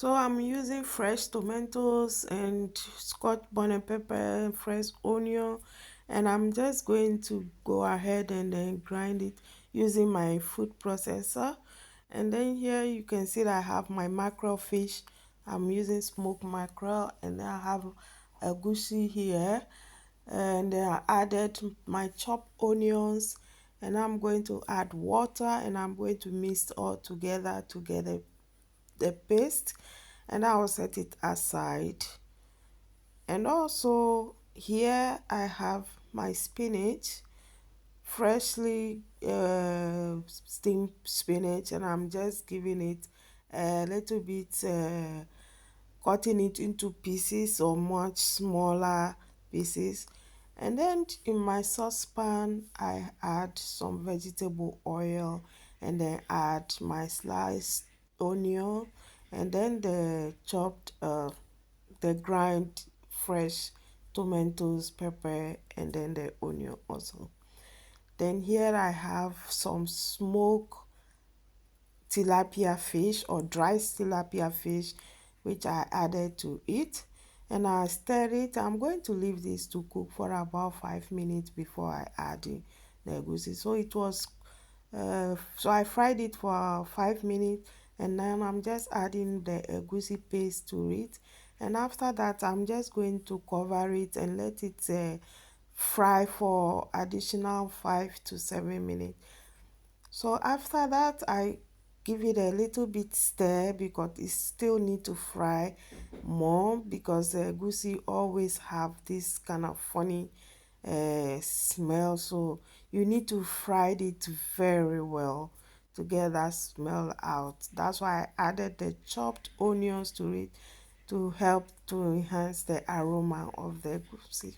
So I'm using fresh tomatoes and scotch bonnet pepper, fresh onion, and I'm just going to go ahead and then grind it using my food processor. And then here you can see that I have my mackerel fish. I'm using smoked mackerel, and then I have a goosey here, and then I added my chopped onions, and I'm going to add water, and I'm going to mix all together the paste, and I will set it aside. And also here I have my spinach, freshly steamed spinach, and I'm just giving it a little bit, cutting it into pieces or much smaller pieces. And then in my saucepan I add some vegetable oil, and then add my sliced onion, and then the grind fresh tomatoes, pepper, and then the onion also. Then here I have some smoked tilapia fish or dry tilapia fish, which I added to it, and I stir it. I'm going to leave this to cook for about 5 minutes before I add in the egusi. So I fried it for 5 minutes, and then I'm just adding the egusi paste to it, and after that I'm just going to cover it and let it fry for additional 5 to 7 minutes. So after that, I give it a little bit stir because it still need to fry more, because the egusi always have this kind of funny smell. So you need to fry it very well to get that smell out. That's why I added the chopped onions to it to help to enhance the aroma of the egusi.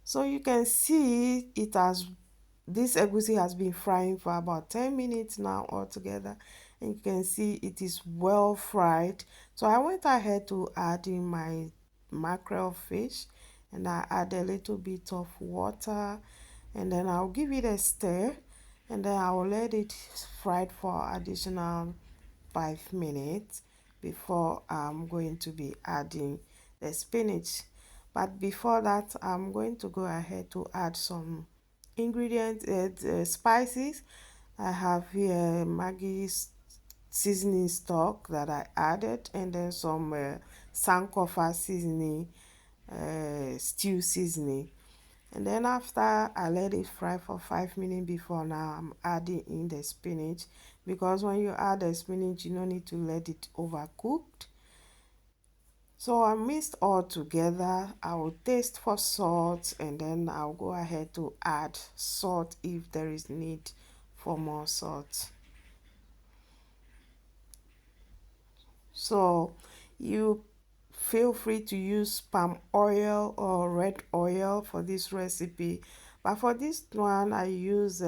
So you can see this egusi has been frying for about 10 minutes now altogether, and you can see it is well fried. So I went ahead to add in my mackerel fish, and I add a little bit of water, and then I'll give it a stir, and then I will let it fry for additional 5 minutes before I'm going to be adding the spinach. But before that, I'm going to go ahead to add some ingredients, spices. I have here Maggie's seasoning stock that I added, and then some sankofa seasoning, stew seasoning. And then after I let it fry for 5 minutes before, now I'm adding in the spinach, because when you add the spinach you don't need to let it overcooked. So I mixed all together. I will taste for salt, and then I'll go ahead to add salt if there is need for more salt. So you feel free to use palm oil or red oil for this recipe, but for this one I use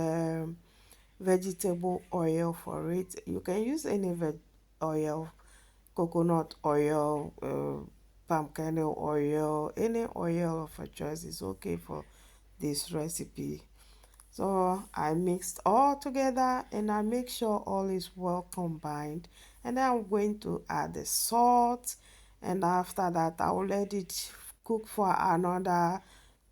vegetable oil for it. You can use any oil, coconut oil, palm kernel oil, any oil of your choice is okay for this recipe. So I mixed all together, and I make sure all is well combined, and then I'm going to add the salt, and after that I will let it cook for another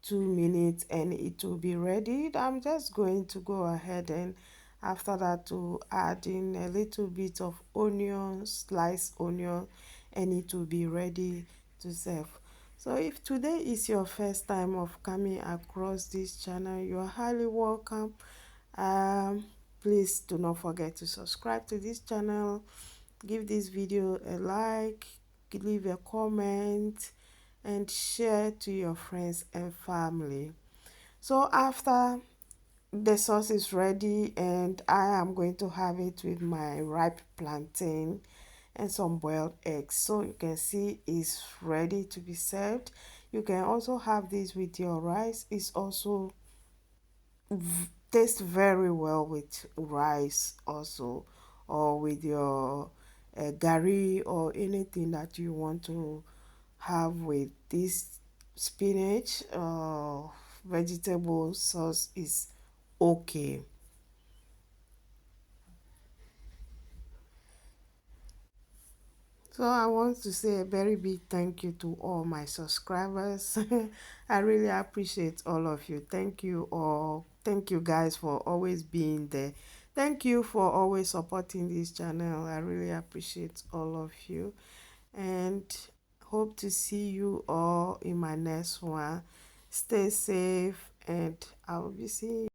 2 minutes and it will be ready. I'm just going to go ahead and after that to add in a little bit of onion, sliced onion, and it will be ready to serve. So if today is your first time of coming across this channel, you are highly welcome. um Please do not forget to subscribe to this channel, give this video a like, leave a comment, and share to your friends and family. So after the sauce is ready, and I am going to have it with my ripe plantain and some boiled eggs. So you can see it's ready to be served. You can also have this with your rice. It's also tastes very well with rice also, or with your gari or anything that you want to have with this spinach vegetable sauce is okay. So I want to say a very big thank you to all my subscribers. I really appreciate all of you. Thank you all. Thank you guys for always being there. Thank you for always supporting this channel. I really appreciate all of you. And hope to see you all in my next one. Stay safe and I will be seeing you.